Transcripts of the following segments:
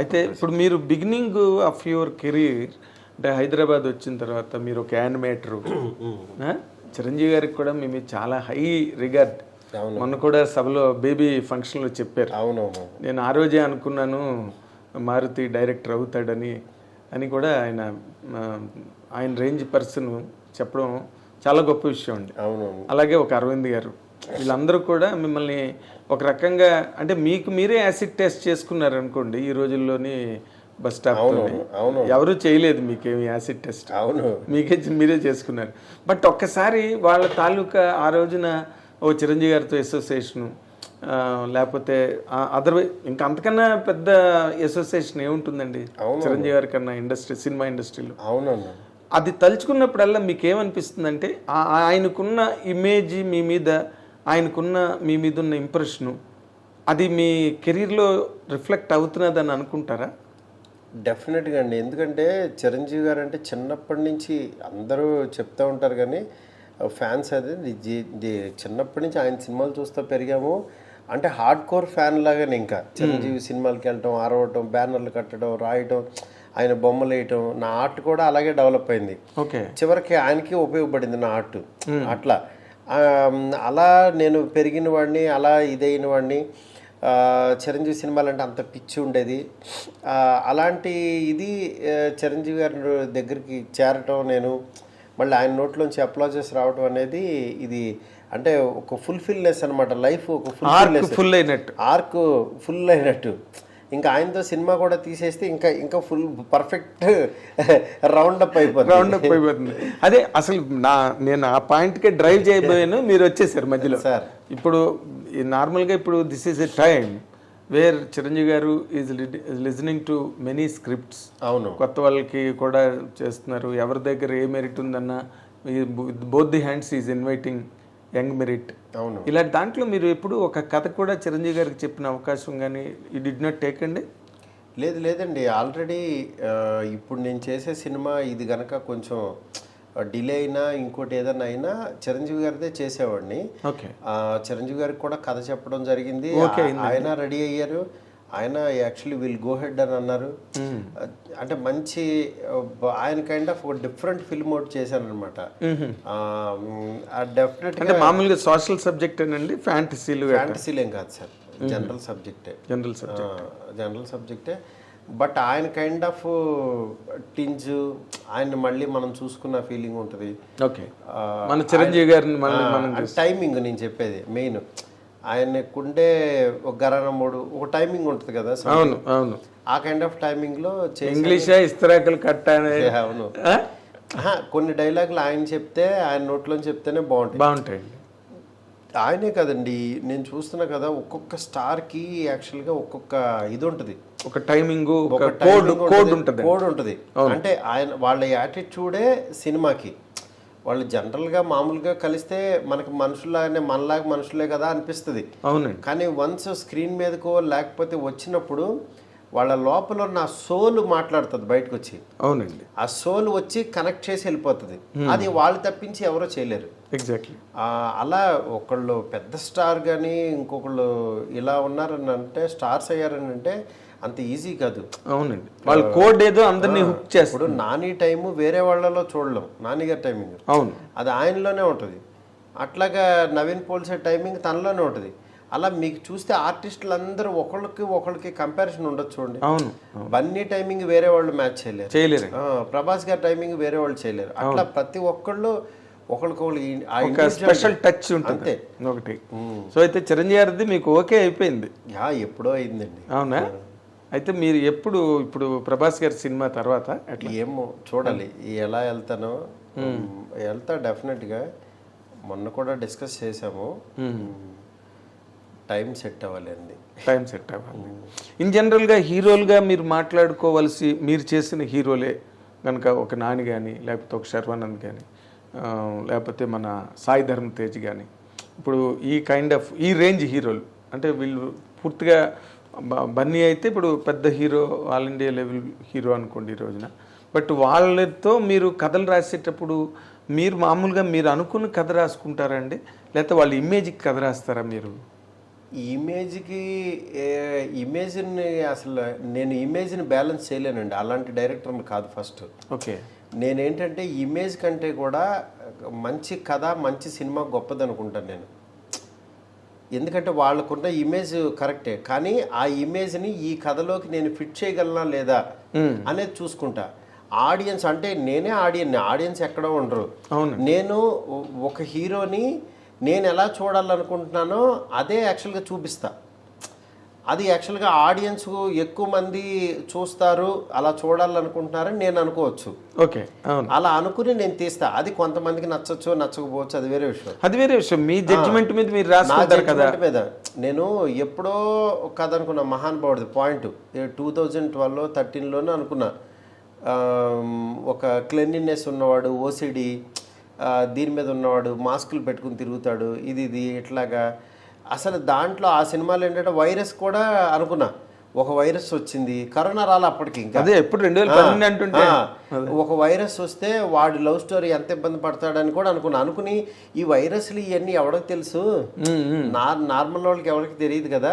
అయితే ఇప్పుడు మీరు బిగినింగ్ ఆఫ్ యువర్ కెరీర్ అంటే హైదరాబాద్ వచ్చిన తర్వాత మీరు ఒక యానిమేటరు చిరంజీవి గారికి కూడా మీ మీద చాలా హై రిగార్డ్. మొన్న కూడా సభలో బేబీ ఫంక్షన్లో చెప్పారు. అవునవును, నేను ఆ రోజే అనుకున్నాను మారుతి డైరెక్టర్ అవుతాడని అని కూడా ఆయన రేంజ్ పర్సన్ చెప్పడం చాలా గొప్ప విషయం అండి. అవునవును. అలాగే ఒక అరవింద్ గారు వీళ్ళందరూ కూడా మిమ్మల్ని ఒక రకంగా అంటే మీకు మీరే యాసిడ్ టెస్ట్ చేసుకున్నారు అనుకోండి. ఈ రోజుల్లోని బస్ స్టాప్ ఎవరు చేయలేదు మీకేమి యాసిడ్ టెస్ట్, అవును, మీరే చేసుకున్నారు. బట్ ఒక్కసారి వాళ్ళ తాలూకా ఆ రోజున ఓ చిరంజీవి గారితో అసోసియేషను లేకపోతే అదర్వైజ్ ఇంకా అంతకన్నా పెద్ద అసోసియేషన్ ఏముంటుందండి చిరంజీవి గారి కన్నా సినిమా ఇండస్ట్రీలో. అవునన్నా, అది తలుచుకున్నప్పుడల్లా మీకు ఏమనిపిస్తుందంటే ఆయనకున్న ఇమేజ్ మీ మీద, ఆయనకున్న మీ మీద ఉన్న ఇంప్రెషను అది మీ కెరీర్లో రిఫ్లెక్ట్ అవుతున్నదని అనుకుంటారా? డెఫినెట్గా అండి. ఎందుకంటే చిరంజీవి గారు అంటే చిన్నప్పటి నుంచి అందరూ చెప్తూ ఉంటారు, కానీ ఫ్యాన్స్ అది చిన్నప్పటి నుంచి ఆయన సినిమాలు చూస్తూ పెరిగాము. అంటే హార్డ్ కోర్ ఫ్యాన్ లాగానే ఇంకా చిరంజీవి సినిమాలకి వెళ్ళటం, ఆరవటం, బ్యానర్లు కట్టడం, రాయటం, ఆయన బొమ్మలు వేయటం, నా ఆర్ట్ కూడా అలాగే డెవలప్ అయింది. ఓకే, చివరికి ఆయనకి ఉపయోగపడింది నా ఆర్ట్. అట్లా అలా నేను పెరిగిన వాడిని, అలా ఇదైన వాడిని. చిరంజీవి సినిమాలు అంటే అంత పిచ్చి ఉండేది. అలాంటి ఇది చిరంజీవి గారి దగ్గరికి చేరటం, నేను మళ్ళీ ఆయన నోట్లోంచి అప్లాజెస్ రావటం అనేది ఇది అంటే ఒక ఫుల్ఫిల్నెస్ అనమాట. లైఫ్ ఒక ఆర్క్ ఫుల్ అయినట్టు. ఇంకా ఆయనతో సినిమా కూడా తీసేస్తే ఇంకా ఫుల్ పర్ఫెక్ట్ రౌండప్ అయిపోతుంది. అదే అసలు నేను ఆ పాయింట్కే డ్రైవ్ చేయబోయాను, మీరు వచ్చేసారు మధ్యలో. సార్ ఇప్పుడు నార్మల్గా ఇప్పుడు this is a time where Chiranjeevi garu is listening to many scripts. అవును, కొత్త వాళ్ళకి కూడా చేస్తున్నారు. ఎవరి దగ్గర ఏ మెరిట్ ఉందన్నా both the hands is inviting young merit. అవును, ఇలాంటి దాంట్లో మీరు ఎప్పుడు ఒక కథ కూడా చిరంజీవి గారికి చెప్పిన అవకాశం కానీ యూ డిడ్ నాట్ టేక్ అండి? లేదండి. ఆల్రెడీ ఇప్పుడు నేను చేసే సినిమా ఇది గనక కొంచెం డిలే అయినా ఇంకోటి ఏదైనా అయినా చిరంజీవి గారిదే చేసేవాడిని. ఓకే, చిరంజీవి గారికి కూడా కథ చెప్పడం జరిగింది. ఆయన రెడీ అయ్యారు. ఆయన యాక్చువల్లీ విల్ గో హెడ్ అని అన్నారు. అంటే మంచి ఆయన కైండ్ ఆఫ్ ఒక డిఫరెంట్ ఫిల్మ్ ఒకటి చేశాను అనమాట. డెఫినెట్ అంటే మామూలుగా సోషల్ సబ్జెక్ట్ అండి, ఫ్యాంటసీలేం కాదు సార్, జనరల్ సబ్జెక్టే. బట్ ఆయన కైండ్ ఆఫ్ టింజ్ ఆయన మళ్ళీ మనం చూసుకున్న ఫీలింగ్ ఉంటుంది. ఓకే, మన చిరంజీవి గారిని టైమింగ్ నేను చెప్పేది మెయిన్ ఆయనకుండే ఒక గరాన మూడు ఒక టైమింగ్ ఉంటుంది కదా. అవును అవును, ఆ కైండ్ ఆఫ్ టైమింగ్ లో ఇంగ్లీష్ ఇస్తరాకులు కట్టానే. అవును, కొన్ని డైలాగులు ఆయన చెప్తే, ఆయన నోట్లో చెప్తేనే బాగుంటాయి. ఆయనే కదండి, నేను చూస్తున్నా కదా ఒక్కొక్క స్టార్ కి యాక్చువల్ గా ఒక్కొక్క ఇది ఉంటుంది, ఒక టైమింగ్, కోడ్ ఉంటుంది. అంటే ఆయన వాళ్ళ యాటిట్యూడే సినిమాకి. వాళ్ళు జనరల్గా మామూలుగా కలిస్తే మనకి మనుషులాగానే, మనలాగా మనుషులే కదా అనిపిస్తుంది. అవునండి, కానీ వన్స్ స్క్రీన్ మీదకో లేకపోతే వచ్చినప్పుడు వాళ్ళ లోపల ఉన్న సోల్ మాట్లాడుతుంది బయటకు వచ్చి. అవునండి, ఆ సోల్ వచ్చి కనెక్ట్ చేసి వెళ్ళిపోతుంది. అది వాళ్ళు తప్పించి ఎవరో చేయలేరు. ఎగ్జాక్ట్లీ. అలా ఒకళ్ళు పెద్ద స్టార్ కానీ ఇంకొకళ్ళు ఇలా ఉన్నారని అంటే, స్టార్స్ అయ్యారని అంటే అంత ఈజీ కాదు. అవునండి, వాళ్ళ కోడ్ ఏదో అందరినీ హుక్ చేస్తారు. ఇప్పుడు నాని టైము వేరే వాళ్ళలో చూడలేం, నాని గారి టైమింగ్ అవును అది ఆయనలోనే ఉంటుంది. అట్లాగా నవీన్ పోల్సే టైమింగ్ తనలోనే ఉంటుంది. అలా మీకు చూస్తే ఆర్టిస్టులు అందరూ ఒకళ్ళకి కంపారిజన్ ఉండొచ్చు. చూడండి, అవును, బన్నీ టైమింగ్ వేరే వాళ్ళు మ్యాచ్ చేయలేరు. ప్రభాస్ గారి టైమింగ్ వేరే వాళ్ళు చేయలేరు. అట్లా ప్రతి ఒక్కళ్ళు ఒకళ్ళకొకళ్ళు స్పెషల్ టచ్ ఉంటుంది ఒకటి. సో అయితే చిరంజీవి గారిది మీకు ఓకే అయిపోయింది? ఎప్పుడో అయిందండి. అవునా? అయితే మీరు ఇప్పుడు ప్రభాస్ గారి సినిమా తర్వాత ఏమో చూడాలి ఎలా వెళ్తానో. వెళ్తా డెఫినెట్గా. మొన్న కూడా డిస్కస్ చేసాము, టైం సెట్ అవ్వాలి. ఇన్ జనరల్గా హీరోలుగా మీరు మాట్లాడుకోవాల్సి, మీరు చేసిన హీరోలే కనుక ఒక నాని కానీ, లేకపోతే ఒక శర్వానంద్ కానీ, లేకపోతే మన సాయి ధర్మ తేజ్ కానీ, ఇప్పుడు ఈ కైండ్ ఆఫ్ ఈ రేంజ్ హీరోలు అంటే వీళ్ళు పూర్తిగా బన్నీ అయితే ఇప్పుడు పెద్ద hero, all India level hero అనుకోండి ఈ రోజున. బట్ వాళ్ళతో మీరు కథలు రాసేటప్పుడు మీరు మామూలుగా మీరు అనుకున్న కథ రాసుకుంటారా అండి, లేకపోతే వాళ్ళ ఇమేజ్కి కథ రాస్తారా మీరు? ఇమేజ్ని అసలు నేను ఇమేజ్ని బ్యాలెన్స్ చేయలేనండి, అలాంటి డైరెక్టర్ని కాదు. ఫస్ట్ ఓకే, నేనేంటంటే ఇమేజ్ కంటే కూడా మంచి కథ మంచి సినిమా గొప్పది అనుకుంటాను నేను. ఎందుకంటే వాళ్ళకున్న ఇమేజ్ కరెక్టే, కానీ ఆ ఇమేజ్ని ఈ కథలోకి నేను ఫిట్ చేయగలనా లేదా అనేది చూసుకుంటా. ఆడియన్స్ అంటే నేనే ఆడియన్స్ ఎక్కడో ఉండరు. నేను ఒక హీరోని నేను ఎలా చూడాలనుకుంటున్నానో అదే యాక్చువల్గా చూపిస్తా. అది యాక్చువల్గా ఆడియన్స్ ఎక్కువ మంది చూస్తారు, అలా చూడాలనుకుంటున్నారని నేను అనుకోవచ్చు. ఓకే, అలా అనుకుని నేను తీస్తా. అది కొంతమందికి నచ్చచ్చు నచ్చకపోవచ్చు, అది వేరే విషయం. అది వేరే విషయం. మీ జడ్జిమెంట్ మీద మీరు రాసుకుంటారు కదా. మీద నేను ఎప్పుడో కథ అనుకున్నా, మహానుభావుడిది పాయింట్ 2012 13లోనే అనుకున్నా. ఒక క్లెన్లీనెస్ ఉన్నవాడు, ఓసిడి దీని మీద ఉన్నవాడు, మాస్కులు పెట్టుకుని తిరుగుతాడు, ఇది ఇట్లాగా. అసలు దాంట్లో ఆ సినిమాలో ఏంటంటే వైరస్ కూడా అనుకున్నా. ఒక వైరస్ వచ్చింది, కరోనా రాలే అప్పటికి. ఇంకా అదే ఎప్పుడు 2012 అంటుంటే ఒక వైరస్ వస్తే వాడి లవ్ స్టోరీ ఎంత ఇబ్బంది పడతాడని కూడా అనుకుని ఈ వైరస్లు ఇవన్నీ ఎవరికి తెలుసు, నార్మల్ వాళ్ళకి ఎవరికి తెలియదు కదా,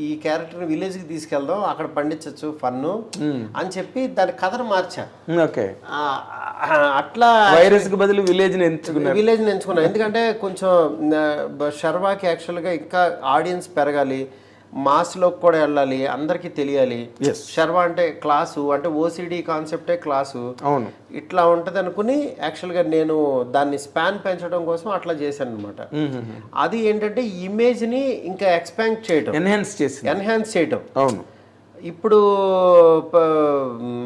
ఈ క్యారెక్టర్ విలేజ్కి తీసుకెళ్దాం, అక్కడ పండించచ్చు ఫన్ను అని చెప్పి దాని కథను మార్చా. ఓకే, అట్లా వైరస్ కి బదులు విలేజ్ ఎంచుకున్నా. ఎందుకంటే కొంచెం శర్వాకి యాక్చువల్గా ఇంకా ఆడియన్స్ పెరగాలి, మాస్లోకి కూడా వెళ్ళాలి, అందరికీ తెలియాలి. శర్వా అంటే క్లాసు, అంటే ఓసిడి కాన్సెప్టే క్లాసు, అవును, ఇట్లా ఉంటది అనుకుని యాక్చువల్గా నేను దాన్ని స్పాన్ పెంచడం కోసం అట్లా చేశాను అనమాట. అది ఏంటంటే ఇమేజ్ ని ఇంకా ఎక్స్పాండ్ చేయడం, ఎన్హాన్స్ చేయడం. అవును. ఇప్పుడు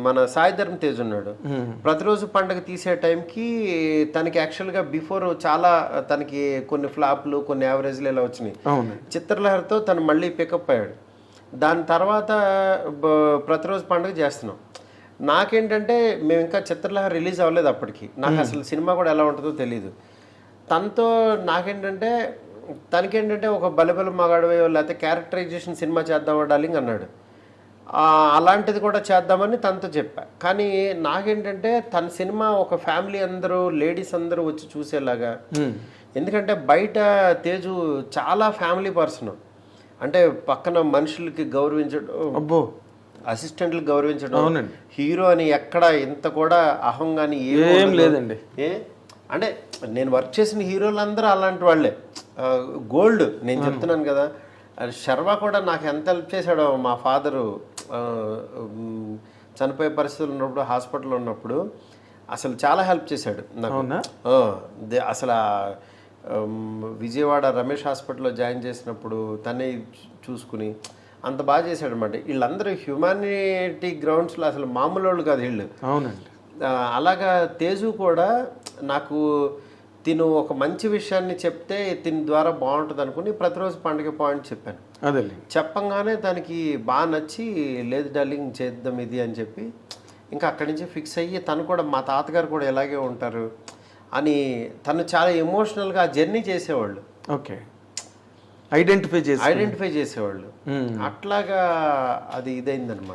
మన సాయి ధర్మ తేజ్ ఉన్నాడు, ప్రతిరోజు పండుగ తీసే టైంకి తనకి యాక్చువల్గా బిఫోర్ చాలా తనకి కొన్ని ఫ్లాప్లు కొన్ని యావరేజ్లు ఇలా వచ్చినాయి. చిత్రలహరితో తను మళ్ళీ పికప్ అయ్యాడు. దాని తర్వాత ప్రతిరోజు పండుగ చేస్తున్నాం. నాకేంటంటే మేము ఇంకా చిత్రలహరి రిలీజ్ అవ్వలేదు అప్పటికి, నాకు అసలు సినిమా కూడా ఎలా ఉంటుందో తెలియదు. తనతో నాకేంటంటే తనకేంటంటే ఒక బలబల మగాడవే లేకపోతే క్యారెక్టరైజేషన్ సినిమా చేద్దాం డార్లింగ్ అన్నాడు. అలాంటిది కూడా చేద్దామని తనతో చెప్పా. కానీ నాకేంటంటే తన సినిమా ఒక ఫ్యామిలీ అందరూ లేడీస్ అందరూ వచ్చి చూసేలాగా, ఎందుకంటే బయట తేజు చాలా ఫ్యామిలీ పర్సన్, అంటే పక్కన మనుషులకి గౌరవించడం, అసిస్టెంట్లకు గౌరవించడం, హీరో అని ఎక్కడ ఇంత కూడా అహం కానీ ఏం లేదండి. అంటే నేను వర్క్ చేసిన హీరోలందరూ అలాంటి వాళ్ళే, గోల్డ్. నేను చెప్తున్నాను కదా, శర్వా కూడా నాకు ఎంత హెల్ప్ చేశాడో. మా ఫాదరు చనిపోయే పరిస్థితులు ఉన్నప్పుడు, హాస్పిటల్లో ఉన్నప్పుడు అసలు చాలా హెల్ప్ చేశాడు నాకు. అసలు విజయవాడ రమేష్ హాస్పిటల్లో జాయిన్ చేసినప్పుడు తనే చూసుకుని అంత బాగా చేశాడు అనమాట. వీళ్ళందరూ హ్యుమానిటీ గ్రౌండ్స్లో అసలు మామూలు వాళ్ళు కాదు వీళ్ళు. అవునండి. అలాగా తేజు కూడా నాకు తిను ఒక మంచి విషయాన్ని చెప్తే తిని ద్వారా బాగుంటుంది అనుకుని ప్రతిరోజు పండుగ పాయింట్ చెప్పాను. అదే చెప్పంగానే తనకి బాగా నచ్చి లేదు డార్లింగ్ చేద్దాం ఇది అని చెప్పి ఇంకా అక్కడి నుంచి ఫిక్స్ అయ్యి, తను కూడా మా తాతగారు కూడా ఇలాగే ఉంటారు అని తను చాలా ఎమోషనల్గా జర్నీ చేసేవాళ్ళు. ఓకే, ఐడెంటిఫై చేసేవాళ్ళు. అట్లాగా అది ఇదైందనమాట.